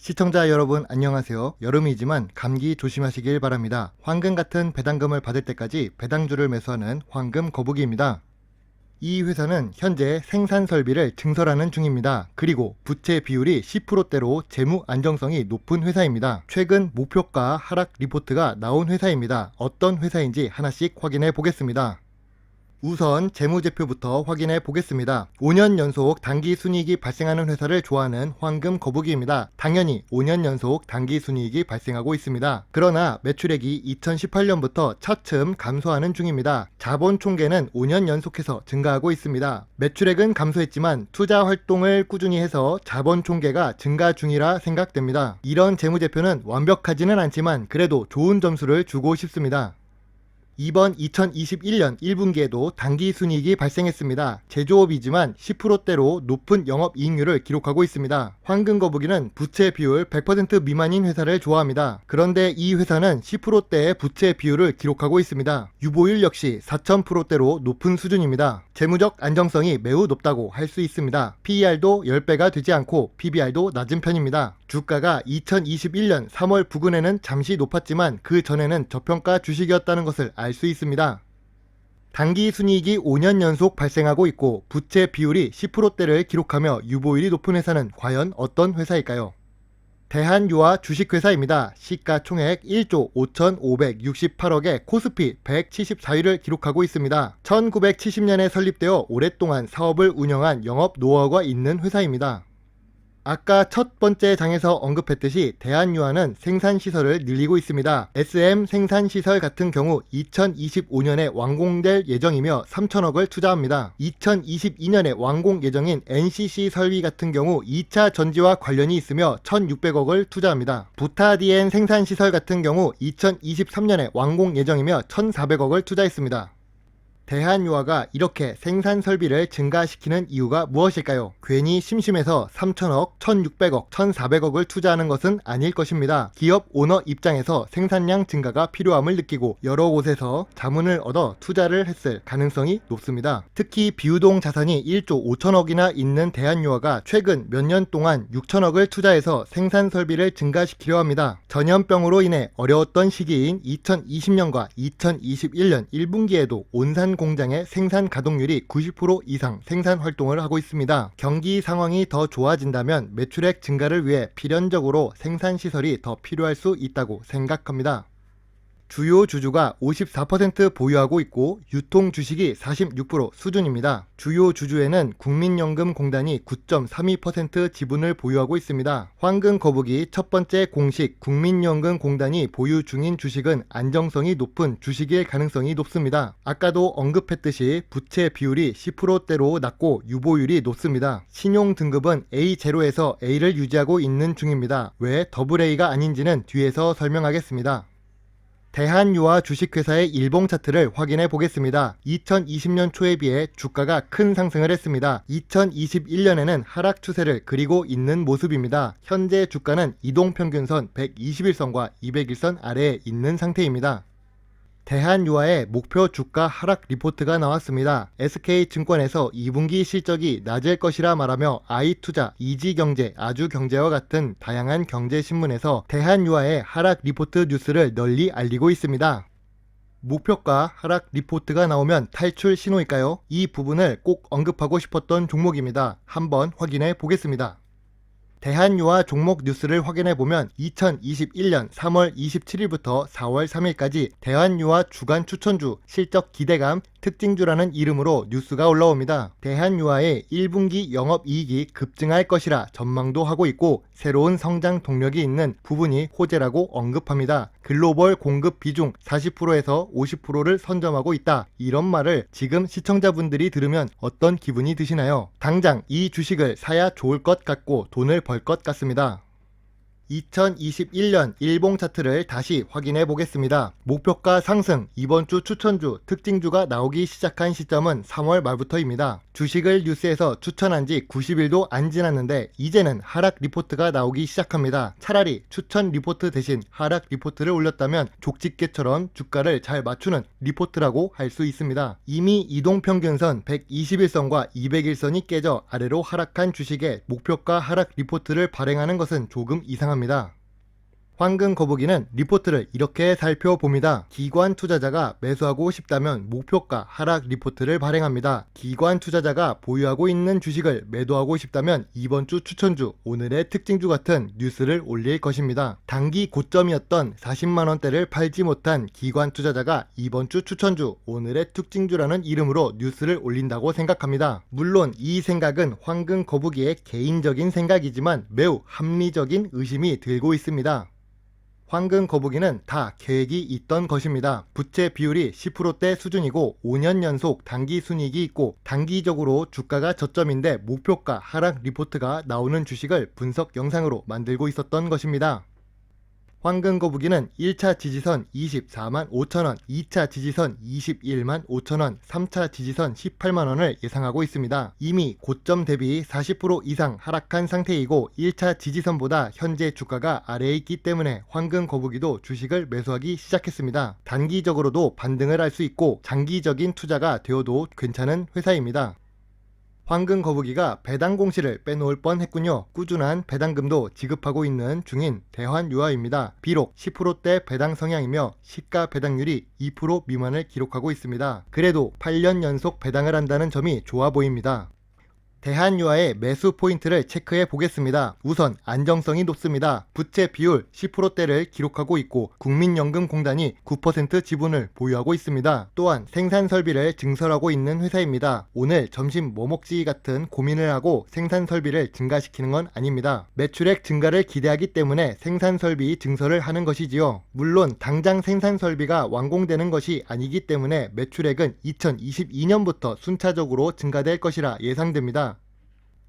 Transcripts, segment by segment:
시청자 여러분 안녕하세요. 여름이지만 감기 조심하시길 바랍니다. 황금 같은 배당금을 받을 때까지 배당주를 매수하는 황금 거북이입니다. 이 회사는 현재 생산 설비를 증설하는 중입니다. 그리고 부채 비율이 10%대로 재무 안정성이 높은 회사입니다. 최근 목표가 하락 리포트가 나온 회사입니다. 어떤 회사인지 하나씩 확인해 보겠습니다. 우선 재무제표부터 확인해 보겠습니다. 5년 연속 단기 순이익이 발생하는 회사를 좋아하는 황금 거북이입니다. 당연히 5년 연속 단기 순이익이 발생하고 있습니다. 그러나 매출액이 2018년부터 차츰 감소하는 중입니다. 자본 총계는 5년 연속해서 증가하고 있습니다. 매출액은 감소했지만 투자 활동을 꾸준히 해서 자본 총계가 증가 중이라 생각됩니다. 이런 재무제표는 완벽하지는 않지만 그래도 좋은 점수를 주고 싶습니다. 이번 2021년 1분기에도 단기 순이익이 발생했습니다. 제조업이지만 10%대로 높은 영업이익률을 기록하고 있습니다. 황금거북이는 부채 비율 100% 미만인 회사를 좋아합니다. 그런데 이 회사는 10%대의 부채 비율을 기록하고 있습니다. 유보율 역시 4000%대로 높은 수준입니다. 재무적 안정성이 매우 높다고 할 수 있습니다. PER도 10배가 되지 않고 PBR도 낮은 편입니다. 주가가 2021년 3월 부근에는 잠시 높았지만 그 전에는 저평가 주식이었다는 것을 알 수 있습니다. 단기 순이익이 5년 연속 발생하고 있고 부채 비율이 10%대를 기록하며 유보율이 높은 회사는 과연 어떤 회사일까요? 대한유화 주식회사입니다. 시가총액 1조 5,568억에 코스피 174위를 기록하고 있습니다. 1970년에 설립되어 오랫동안 사업을 운영한 영업 노하우가 있는 회사입니다. 아까 첫 번째 장에서 언급했듯이 대한유화는 생산시설을 늘리고 있습니다. SM 생산시설 같은 경우 2025년에 완공될 예정이며 3천억을 투자합니다. 2022년에 완공 예정인 NCC 설비 같은 경우 2차 전지와 관련이 있으며 1,600억을 투자합니다. 부타디엔 생산시설 같은 경우 2023년에 완공 예정이며 1,400억을 투자했습니다. 대한유화가 이렇게 생산 설비를 증가시키는 이유가 무엇일까요? 괜히 심심해서 3천억, 1,600억, 1,400억을 투자하는 것은 아닐 것입니다. 기업 오너 입장에서 생산량 증가가 필요함을 느끼고 여러 곳에서 자문을 얻어 투자를 했을 가능성이 높습니다. 특히 비유동 자산이 1조 5천억이나 있는 대한유화가 최근 몇 년 동안 6천억을 투자해서 생산 설비를 증가시키려 합니다. 전염병으로 인해 어려웠던 시기인 2020년과 2021년 1분기에도 온산 공장의 생산 가동률이 90% 이상 생산 활동을 하고 있습니다. 경기 상황이 더 좋아진다면 매출액 증가를 위해 필연적으로 생산 시설이 더 필요할 수 있다고 생각합니다. 주요 주주가 54% 보유하고 있고 유통 주식이 46% 수준입니다. 주요 주주에는 국민연금공단이 9.32% 지분을 보유하고 있습니다. 황금거북이 첫 번째 공식 국민연금공단이 보유 중인 주식은 안정성이 높은 주식일 가능성이 높습니다. 아까도 언급했듯이 부채 비율이 10%대로 낮고 유보율이 높습니다. 신용 등급은 A0에서 A를 유지하고 있는 중입니다. 왜 AA 가 아닌지는 뒤에서 설명하겠습니다. 대한유화 주식회사의 일봉 차트를 확인해 보겠습니다. 2020년 초에 비해 주가가 큰 상승을 했습니다. 2021년에는 하락 추세를 그리고 있는 모습입니다. 현재 주가는 이동평균선 121선과 201선 아래에 있는 상태입니다. 대한유화의 목표 주가 하락 리포트가 나왔습니다. SK증권에서 2분기 실적이 낮을 것이라 말하며 아이투자, 이지경제, 아주경제와 같은 다양한 경제신문에서 대한유화의 하락 리포트 뉴스를 널리 알리고 있습니다. 목표가 하락 리포트가 나오면 탈출 신호일까요? 이 부분을 꼭 언급하고 싶었던 종목입니다. 한번 확인해 보겠습니다. 대한유화 종목 뉴스를 확인해보면 2021년 3월 27일부터 4월 3일까지 대한유화 주간 추천주, 실적 기대감, 특징주라는 이름으로 뉴스가 올라옵니다. 대한유화의 1분기 영업이익이 급증할 것이라 전망도 하고 있고 새로운 성장 동력이 있는 부분이 호재라고 언급합니다. 글로벌 공급 비중 40%에서 50%를 선점하고 있다. 이런 말을 지금 시청자분들이 들으면 어떤 기분이 드시나요? 당장 이 주식을 사야 좋을 것 같고 돈을 벌 것 같습니다. 2021년 일봉 차트를 다시 확인해 보겠습니다. 목표가 상승, 이번 주 추천주, 특징주가 나오기 시작한 시점은 3월 말부터입니다. 주식을 뉴스에서 추천한 지 90일도 안 지났는데 이제는 하락 리포트가 나오기 시작합니다. 차라리 추천 리포트 대신 하락 리포트를 올렸다면 족집게처럼 주가를 잘 맞추는 리포트라고 할 수 있습니다. 이미 이동평균선 121선과 201선이 깨져 아래로 하락한 주식에 목표가 하락 리포트를 발행하는 것은 조금 이상합니다. 예상합니다. 황금 거북이는 리포트를 이렇게 살펴봅니다. 기관 투자자가 매수하고 싶다면 목표가 하락 리포트를 발행합니다. 기관 투자자가 보유하고 있는 주식을 매도하고 싶다면 이번 주 추천주, 오늘의 특징주 같은 뉴스를 올릴 것입니다. 단기 고점이었던 40만원대를 팔지 못한 기관 투자자가 이번 주 추천주, 오늘의 특징주라는 이름으로 뉴스를 올린다고 생각합니다. 물론 이 생각은 황금 거북이의 개인적인 생각이지만 매우 합리적인 의심이 들고 있습니다. 황금 거북이는 다 계획이 있던 것입니다. 부채 비율이 10%대 수준이고 5년 연속 단기 순이익이 있고 단기적으로 주가가 저점인데 목표가 하락 리포트가 나오는 주식을 분석 영상으로 만들고 있었던 것입니다. 황금 거북이는 1차 지지선 24만 5천원, 2차 지지선 21만 5천원, 3차 지지선 18만원을 예상하고 있습니다. 이미 고점 대비 40% 이상 하락한 상태이고 1차 지지선보다 현재 주가가 아래에 있기 때문에 황금 거북이도 주식을 매수하기 시작했습니다. 단기적으로도 반등을 할 수 있고 장기적인 투자가 되어도 괜찮은 회사입니다. 황금 거북이가 배당 공시를 빼놓을 뻔했군요. 꾸준한 배당금도 지급하고 있는 중인 대환유아입니다. 비록 10%대 배당 성향이며 시가 배당률이 2% 미만을 기록하고 있습니다. 그래도 8년 연속 배당을 한다는 점이 좋아 보입니다. 대한유아의 매수 포인트를 체크해 보겠습니다. 우선 안정성이 높습니다. 부채 비율 10%대를 기록하고 있고 국민연금공단이 9% 지분을 보유하고 있습니다. 또한 생산 설비를 증설하고 있는 회사입니다. 오늘 점심 뭐 먹지 같은 고민을 하고 생산 설비를 증가시키는 건 아닙니다. 매출액 증가를 기대하기 때문에 생산 설비 증설을 하는 것이지요. 물론 당장 생산 설비가 완공되는 것이 아니기 때문에 매출액은 2022년부터 순차적으로 증가될 것이라 예상됩니다.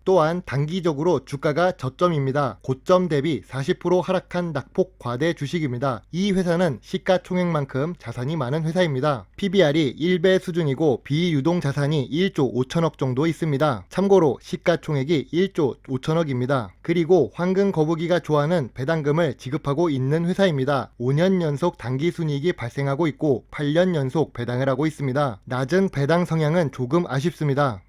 또한 단기적으로 주가가 저점입니다. 고점 대비 40% 하락한 낙폭 과대 주식입니다. 이 회사는 시가총액만큼 자산이 많은 회사입니다. PBR이 1배 수준이고 비유동 자산이 1조 5천억 정도 있습니다. 참고로 시가총액이 1조 5천억입니다. 그리고 황금 거북이가 좋아하는 배당금을 지급하고 있는 회사입니다. 5년 연속 단기 순이익이 발생하고 있고 8년 연속 배당을 하고 있습니다. 낮은 배당 성향은 조금 아쉽습니다.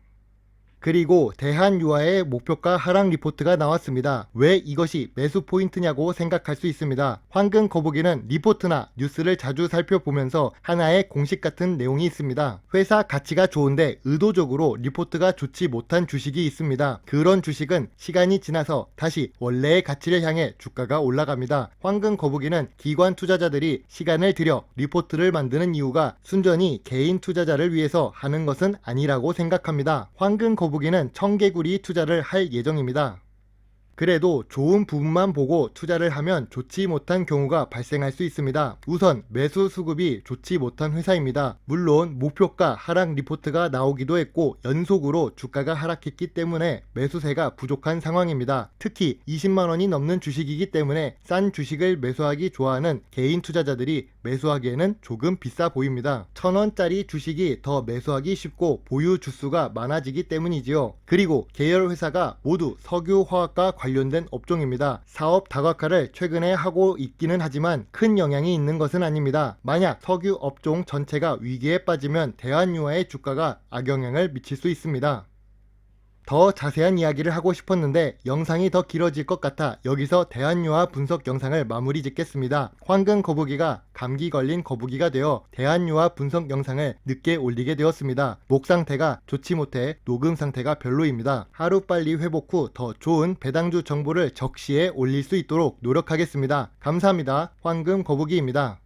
그리고 대한유아의 목표가 하락 리포트가 나왔습니다. 왜 이것이 매수 포인트냐고 생각할 수 있습니다. 황금 거북이는 리포트나 뉴스를 자주 살펴보면서 하나의 공식 같은 내용이 있습니다. 회사 가치가 좋은데 의도적으로 리포트가 좋지 못한 주식이 있습니다. 그런 주식은 시간이 지나서 다시 원래의 가치를 향해 주가가 올라갑니다. 황금 거북이는 기관 투자자들이 시간을 들여 리포트를 만드는 이유가 순전히 개인 투자자를 위해서 하는 것은 아니라고 생각합니다. 황금 거북이는 청개구리 투자를 할 예정입니다. 그래도 좋은 부분만 보고 투자를 하면 좋지 못한 경우가 발생할 수 있습니다. 우선 매수 수급이 좋지 못한 회사입니다. 물론 목표가 하락 리포트가 나오기도 했고 연속으로 주가가 하락했기 때문에 매수세가 부족한 상황입니다. 특히 20만원이 넘는 주식이기 때문에 싼 주식을 매수하기 좋아하는 개인 투자자들이 매수하기에는 조금 비싸 보입니다. 1000원짜리 주식이 더 매수하기 쉽고 보유 주수가 많아지기 때문이지요. 그리고 계열 회사가 모두 석유화학과 관련된 업종입니다. 사업 다각화를 최근에 하고 있기는 하지만 큰 영향이 있는 것은 아닙니다. 만약 석유 업종 전체가 위기에 빠지면 대한유아의 주가가 악영향을 미칠 수 있습니다. 더 자세한 이야기를 하고 싶었는데 영상이 더 길어질 것 같아 여기서 대한유아 분석 영상을 마무리 짓겠습니다. 황금 거북이가 감기 걸린 거북이가 되어 대한유아 분석 영상을 늦게 올리게 되었습니다. 목 상태가 좋지 못해 녹음 상태가 별로입니다. 하루빨리 회복 후 더 좋은 배당주 정보를 적시에 올릴 수 있도록 노력하겠습니다. 감사합니다. 황금 거북이입니다.